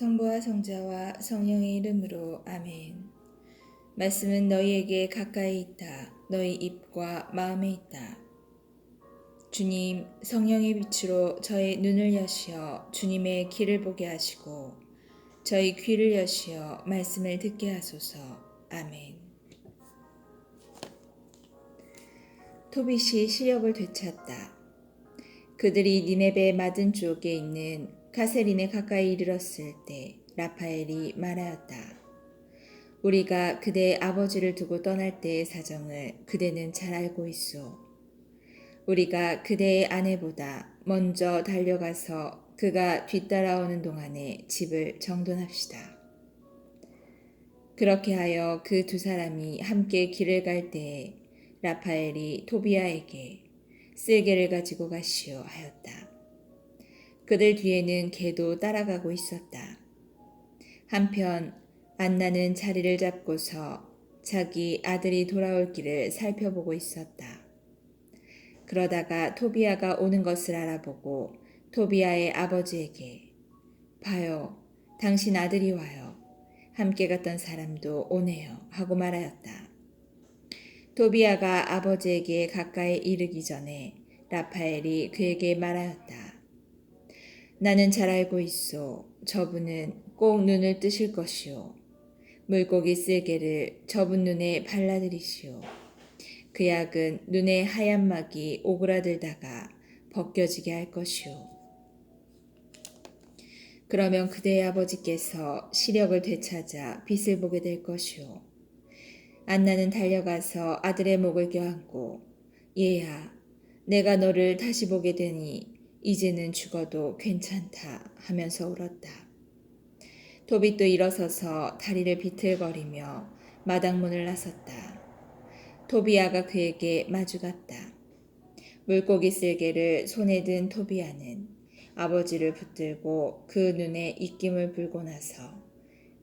성부와 성자와 성령의 이름으로 아멘. 말씀은 너희에게 가까이 있다. 너희 입과 마음에 있다. 주님, 성령의 빛으로 저의 눈을 여시어 주님의 길을 보게 하시고 저희 귀를 여시어 말씀을 듣게 하소서. 아멘. 토빗이 시력을 되찾다. 그들이 니네베 맞은쪽에 있는 가세린에 가까이 이르렀을 때 라파엘이 말하였다. 우리가 그대의 아버지를 두고 떠날 때의 사정을 그대는 잘 알고 있소. 우리가 그대의 아내보다 먼저 달려가서 그가 뒤따라오는 동안에 집을 정돈합시다. 그렇게 하여 그 두 사람이 함께 길을 갈 때에 라파엘이 토비아에게 쓸개를 가지고 가시오 하였다. 그들 뒤에는 개도 따라가고 있었다. 한편 안나는 자리를 잡고서 자기 아들이 돌아올 길을 살펴보고 있었다. 그러다가 토비아가 오는 것을 알아보고 토비아의 아버지에게 봐요, 당신 아들이 와요. 함께 갔던 사람도 오네요 하고 말하였다. 토비아가 아버지에게 가까이 이르기 전에 라파엘이 그에게 말하였다. 나는 잘 알고 있소. 저분은 꼭 눈을 뜨실 것이오. 물고기 쓸개를 저분 눈에 발라드리시오. 그 약은 눈에 하얀 막이 오그라들다가 벗겨지게 할 것이오. 그러면 그대의 아버지께서 시력을 되찾아 빛을 보게 될 것이오. 안나는 달려가서 아들의 목을 껴안고 얘야, 내가 너를 다시 보게 되니 이제는 죽어도 괜찮다 하면서 울었다. 토빗도 일어서서 다리를 비틀거리며 마당문을 나섰다. 토비아가 그에게 마주갔다. 물고기 쓸개를 손에 든 토비아는 아버지를 붙들고 그 눈에 입김을 불고 나서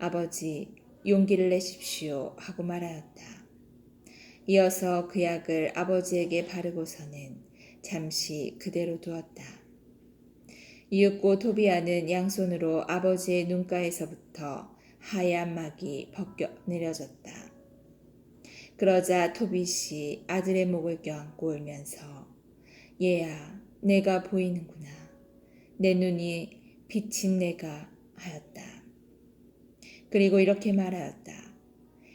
아버지, 용기를 내십시오 하고 말하였다. 이어서 그 약을 아버지에게 바르고서는 잠시 그대로 두었다. 이윽고 토비아는 양손으로 아버지의 눈가에서부터 하얀 막이 벗겨 내려졌다. 그러자 토빗이 아들의 목을 껴안고 울면서 얘야, 내가 보이는구나. 내 눈이 비친 내가 하였다. 그리고 이렇게 말하였다.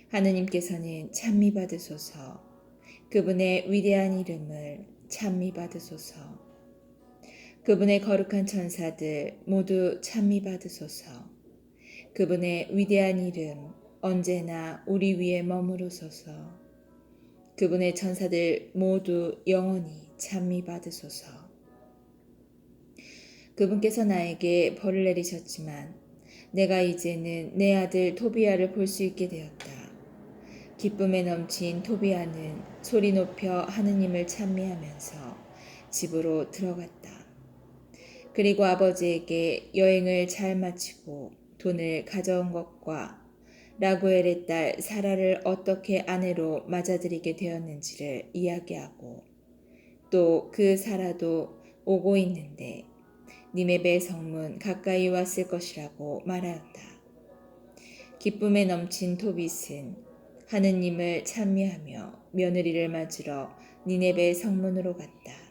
하느님께서는 찬미 받으소서. 그분의 위대한 이름을 찬미 받으소서. 그분의 거룩한 천사들 모두 찬미 받으소서. 그분의 위대한 이름 언제나 우리 위에 머무르소서. 그분의 천사들 모두 영원히 찬미 받으소서. 그분께서 나에게 벌을 내리셨지만 내가 이제는 내 아들 토비아를 볼 수 있게 되었다. 기쁨에 넘친 토비아는 소리 높여 하느님을 찬미하면서 집으로 들어갔다. 그리고 아버지에게 여행을 잘 마치고 돈을 가져온 것과 라구엘의 딸 사라를 어떻게 아내로 맞아들이게 되었는지를 이야기하고 또 그 사라도 오고 있는데 니네베 성문 가까이 왔을 것이라고 말하였다. 기쁨에 넘친 토빗은 하느님을 찬미하며 며느리를 맞으러 니네베 성문으로 갔다.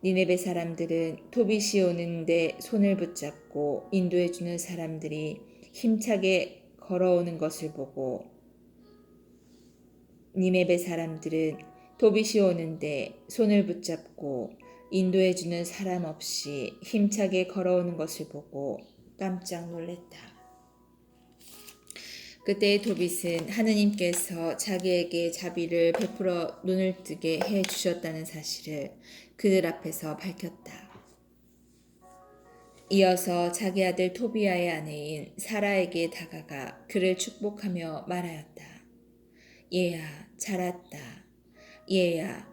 니네베 사람들은 토빗이 오는데 손을 붙잡고 인도해주는 사람들이 힘차게 걸어오는 것을 보고 니네베 사람들은 토빗이 오는데 손을 붙잡고 인도해주는 사람 없이 힘차게 걸어오는 것을 보고 깜짝 놀랐다. 그때 토빗은 하느님께서 자기에게 자비를 베풀어 눈을 뜨게 해주셨다는 사실을 그들 앞에서 밝혔다. 이어서 자기 아들 토비아의 아내인 사라에게 다가가 그를 축복하며 말하였다. 얘야, 잘 왔다. 얘야,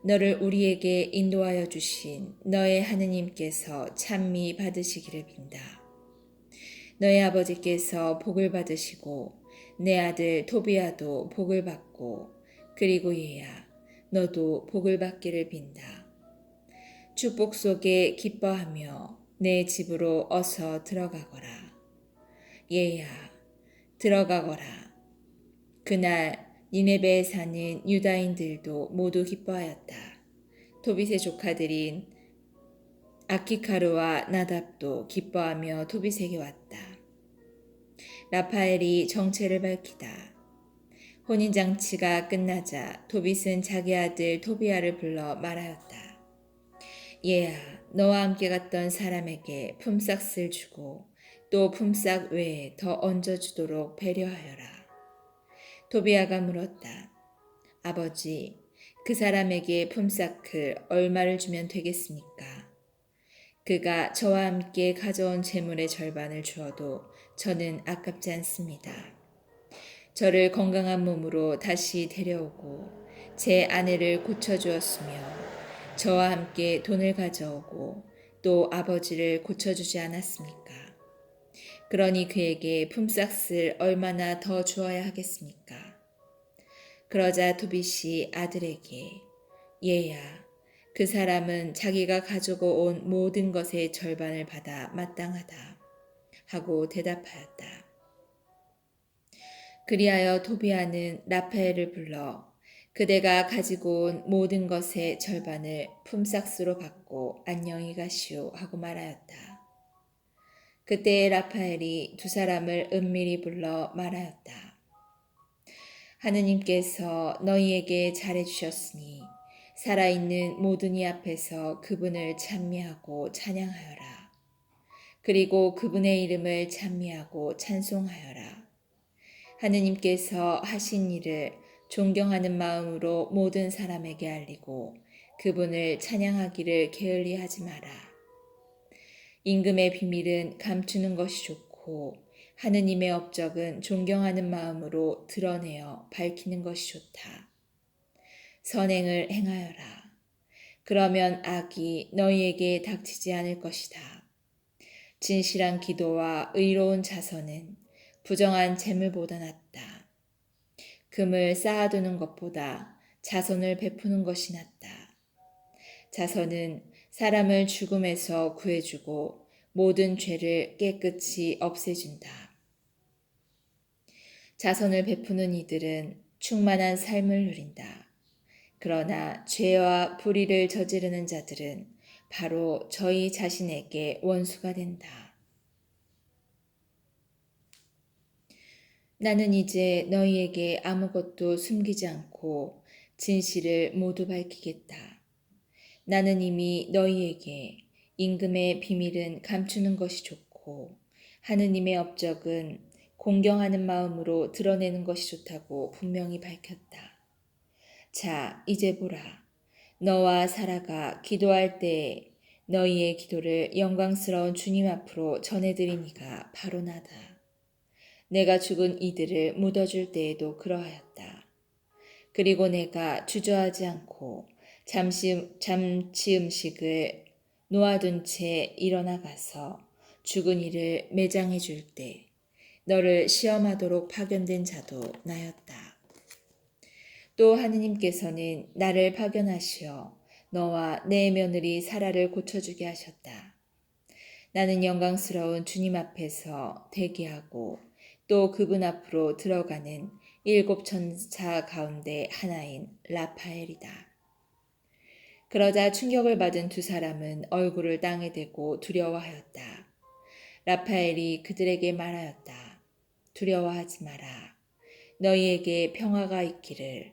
너를 우리에게 인도하여 주신 너의 하느님께서 찬미 받으시기를 빈다. 너의 아버지께서 복을 받으시고 내 아들 토비아도 복을 받고 그리고 얘야, 너도 복을 받기를 빈다. 축복 속에 기뻐하며 내 집으로 어서 들어가거라. 얘야, 들어가거라. 그날 니네베에 사는 유다인들도 모두 기뻐하였다. 도빗의 조카들인 아키카르와 나답도 기뻐하며 도빗에게 왔다. 라파엘이 정체를 밝히다. 혼인장치가 끝나자 도빗은 자기 아들 토비아를 불러 말하였다. 얘야, 너와 함께 갔던 사람에게 품삯을 주고 또 품삯 외에 더 얹어주도록 배려하여라. 토비아가 물었다. 아버지, 그 사람에게 품삯을 얼마를 주면 되겠습니까? 그가 저와 함께 가져온 재물의 절반을 주어도 저는 아깝지 않습니다. 저를 건강한 몸으로 다시 데려오고 제 아내를 고쳐주었으며 저와 함께 돈을 가져오고 또 아버지를 고쳐주지 않았습니까? 그러니 그에게 품삯을 얼마나 더 주어야 하겠습니까? 그러자 도빗이 아들에게 얘야, 그 사람은 자기가 가지고 온 모든 것의 절반을 받아 마땅하다 하고 대답하였다. 그리하여 토비아는 라파엘을 불러 그대가 가지고 온 모든 것의 절반을 품삯으로 받고 안녕히 가시오 하고 말하였다. 그때 라파엘이 두 사람을 은밀히 불러 말하였다. 하느님께서 너희에게 잘해주셨으니 살아있는 모든 이 앞에서 그분을 찬미하고 찬양하여라. 그리고 그분의 이름을 찬미하고 찬송하여라. 하느님께서 하신 일을 존경하는 마음으로 모든 사람에게 알리고 그분을 찬양하기를 게을리하지 마라. 임금의 비밀은 감추는 것이 좋고 하느님의 업적은 존경하는 마음으로 드러내어 밝히는 것이 좋다. 선행을 행하여라. 그러면 악이 너희에게 닥치지 않을 것이다. 진실한 기도와 의로운 자선은 부정한 재물보다 낫다. 금을 쌓아두는 것보다 자선을 베푸는 것이 낫다. 자선은 사람을 죽음에서 구해주고 모든 죄를 깨끗이 없애준다. 자선을 베푸는 이들은 충만한 삶을 누린다. 그러나 죄와 불의를 저지르는 자들은 바로 저희 자신에게 원수가 된다. 나는 이제 너희에게 아무것도 숨기지 않고 진실을 모두 밝히겠다. 나는 이미 너희에게 임금의 비밀은 감추는 것이 좋고 하느님의 업적은 공경하는 마음으로 드러내는 것이 좋다고 분명히 밝혔다. 자, 이제 보라. 너와 사라가 기도할 때에 너희의 기도를 영광스러운 주님 앞으로 전해드리니가 바로 나다. 내가 죽은 이들을 묻어줄 때에도 그러하였다. 그리고 내가 주저하지 않고 잠시 음식을 놓아둔 채 일어나 가서 죽은 이를 매장해 줄 때 너를 시험하도록 파견된 자도 나였다. 또 하느님께서는 나를 파견하시어 너와 내 며느리 사라를 고쳐주게 하셨다. 나는 영광스러운 주님 앞에서 대기하고 또 그분 앞으로 들어가는 7 천사 가운데 하나인 라파엘이다. 그러자 충격을 받은 두 사람은 얼굴을 땅에 대고 두려워하였다. 라파엘이 그들에게 말하였다. 두려워하지 마라. 너희에게 평화가 있기를.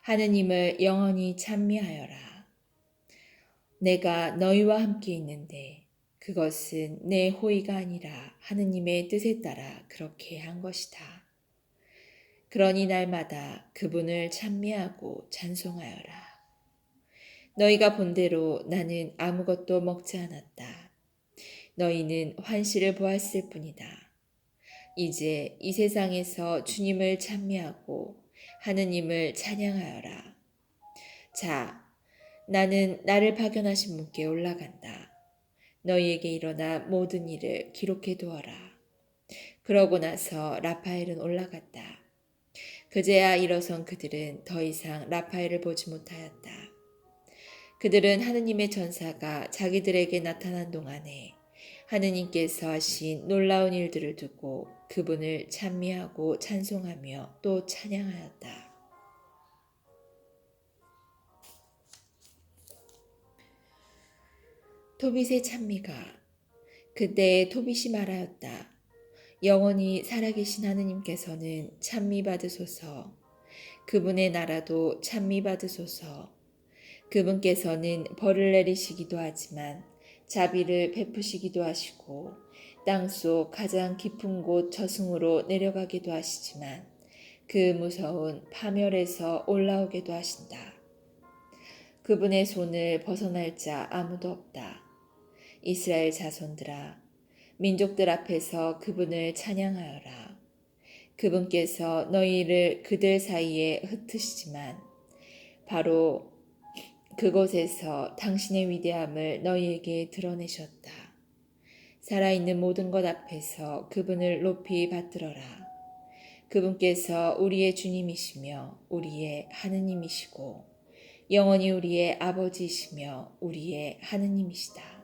하느님을 영원히 찬미하여라. 내가 너희와 함께 있는데 그것은 내 호의가 아니라 하느님의 뜻에 따라 그렇게 한 것이다. 그러니 날마다 그분을 찬미하고 찬송하여라. 너희가 본대로 나는 아무것도 먹지 않았다. 너희는 환시를 보았을 뿐이다. 이제 이 세상에서 주님을 찬미하고 하느님을 찬양하여라. 자, 나는 나를 파견하신 분께 올라간다. 너희에게 일어나 모든 일을 기록해 두어라. 그러고 나서 라파엘은 올라갔다. 그제야 일어선 그들은 더 이상 라파엘을 보지 못하였다. 그들은 하느님의 전사가 자기들에게 나타난 동안에 하느님께서 하신 놀라운 일들을 두고 그분을 찬미하고 찬송하며 또 찬양하였다. 토빗의 찬미가. 그때 토빗이 말하였다. 영원히 살아계신 하느님께서는 찬미 받으소서. 그분의 나라도 찬미 받으소서. 그분께서는 벌을 내리시기도 하지만 자비를 베푸시기도 하시고 땅속 가장 깊은 곳 저승으로 내려가기도 하시지만 그 무서운 파멸에서 올라오게도 하신다. 그분의 손을 벗어날 자 아무도 없다. 이스라엘 자손들아, 민족들 앞에서 그분을 찬양하여라. 그분께서 너희를 그들 사이에 흩으시지만 바로 그곳에서 당신의 위대함을 너희에게 드러내셨다. 살아있는 모든 것 앞에서 그분을 높이 받들어라. 그분께서 우리의 주님이시며 우리의 하느님이시고 영원히 우리의 아버지이시며 우리의 하느님이시다.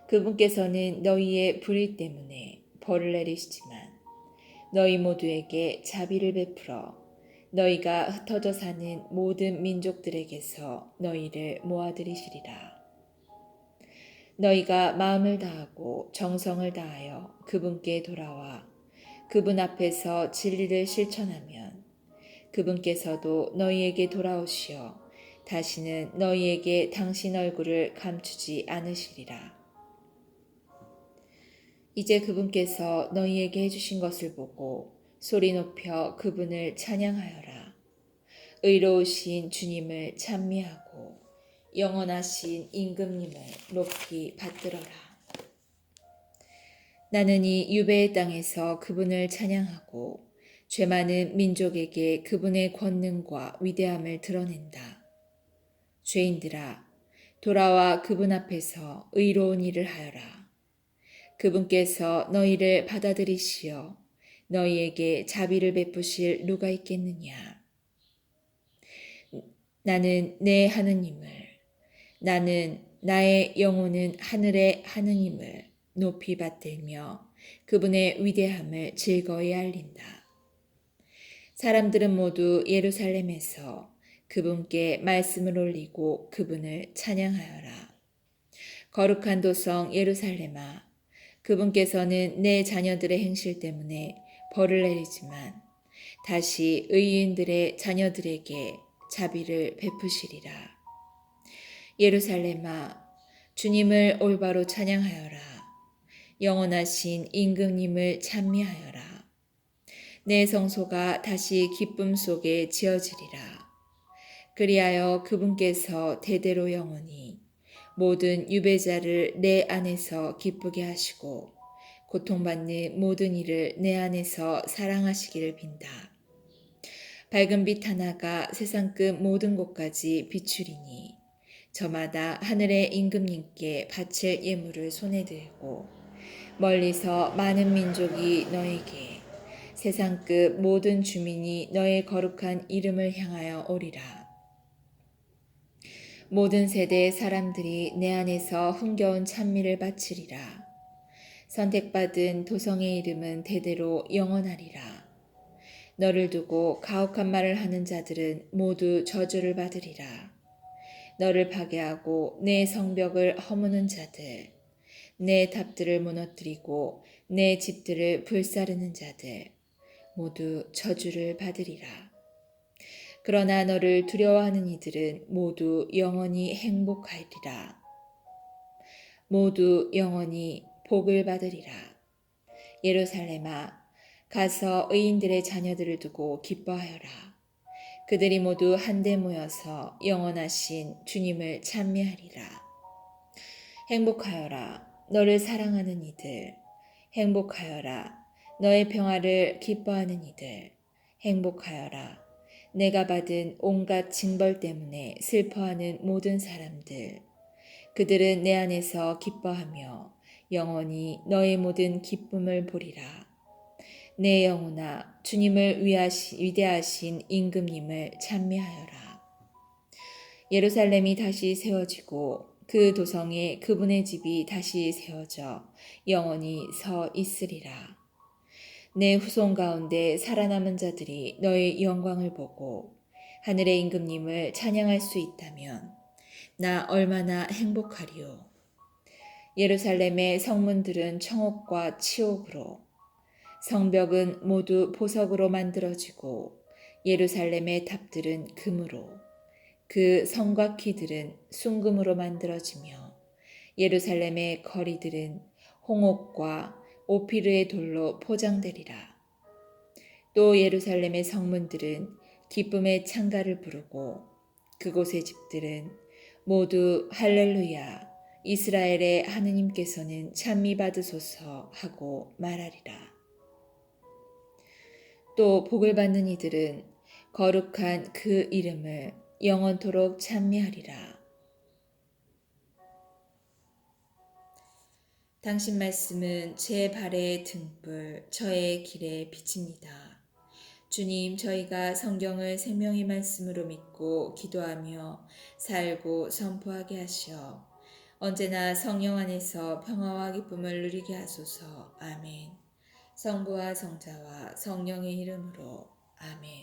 그분께서는 너희의 불의 때문에 벌을 내리시지만 너희 모두에게 자비를 베풀어 너희가 흩어져 사는 모든 민족들에게서 너희를 모아들이시리라. 너희가 마음을 다하고 정성을 다하여 그분께 돌아와 그분 앞에서 진리를 실천하면 그분께서도 너희에게 돌아오시어 다시는 너희에게 당신 얼굴을 감추지 않으시리라. 이제 그분께서 너희에게 해주신 것을 보고 소리 높여 그분을 찬양하여라. 의로우신 주님을 찬미하고 영원하신 임금님을 높이 받들어라. 나는 이 유배의 땅에서 그분을 찬양하고 죄 많은 민족에게 그분의 권능과 위대함을 드러낸다. 죄인들아, 돌아와 그분 앞에서 의로운 일을 하여라. 그분께서 너희를 받아들이시어 너희에게 자비를 베푸실 누가 있겠느냐. 나는 내 하느님을, 나는 나의 영혼은 하늘의 하느님을 높이 받들며 그분의 위대함을 즐거이 알린다. 사람들은 모두 예루살렘에서 그분께 말씀을 올리고 그분을 찬양하여라. 거룩한 도성 예루살렘아, 그분께서는 내 자녀들의 행실 때문에 벌을 내리지만 다시 의인들의 자녀들에게 자비를 베푸시리라. 예루살렘아, 주님을 올바로 찬양하여라. 영원하신 임금님을 찬미하여라. 내 성소가 다시 기쁨 속에 지어지리라. 그리하여 그분께서 대대로 영원히 모든 유배자를 내 안에서 기쁘게 하시고 고통받는 모든 이를 내 안에서 사랑하시기를 빈다. 밝은 빛 하나가 세상 끝 모든 곳까지 비추리니 저마다 하늘의 임금님께 바칠 예물을 손에 들고 멀리서 많은 민족이 너에게 세상 끝 모든 주민이 너의 거룩한 이름을 향하여 오리라. 모든 세대의 사람들이 내 안에서 흥겨운 찬미를 바치리라. 선택받은 도성의 이름은 대대로 영원하리라. 너를 두고 가혹한 말을 하는 자들은 모두 저주를 받으리라. 너를 파괴하고 내 성벽을 허무는 자들, 내 탑들을 무너뜨리고 내 집들을 불사르는 자들, 모두 저주를 받으리라. 그러나 너를 두려워하는 이들은 모두 영원히 행복하리라. 모두 영원히 복을 받으리라. 예루살렘아, 가서 의인들의 자녀들을 두고 기뻐하여라. 그들이 모두 한데 모여서 영원하신 주님을 찬미하리라. 행복하여라. 너를 사랑하는 이들. 행복하여라. 너의 평화를 기뻐하는 이들. 행복하여라. 내가 받은 온갖 징벌 때문에 슬퍼하는 모든 사람들. 그들은 내 안에서 기뻐하며 영원히 너의 모든 기쁨을 보리라. 내 영혼아, 주님을 위대하신 임금님을 찬미하여라. 예루살렘이 다시 세워지고 그 도성에 그분의 집이 다시 세워져 영원히 서 있으리라. 내 후손 가운데 살아남은 자들이 너의 영광을 보고 하늘의 임금님을 찬양할 수 있다면 나 얼마나 행복하리요. 예루살렘의 성문들은 청옥과 치옥으로, 성벽은 모두 보석으로 만들어지고 예루살렘의 탑들은 금으로, 그 성곽키들은 순금으로 만들어지며 예루살렘의 거리들은 홍옥과 오피르의 돌로 포장되리라. 또 예루살렘의 성문들은 기쁨의 창가를 부르고 그곳의 집들은 모두 할렐루야 이스라엘의 하느님께서는 찬미 받으소서 하고 말하리라. 또 복을 받는 이들은 거룩한 그 이름을 영원토록 찬미하리라. 당신 말씀은 제 발의 등불, 저의 길의 빛입니다. 주님, 저희가 성경을 생명의 말씀으로 믿고 기도하며 살고 선포하게 하시어 언제나 성령 안에서 평화와 기쁨을 누리게 하소서. 아멘. 성부와 성자와 성령의 이름으로 아멘.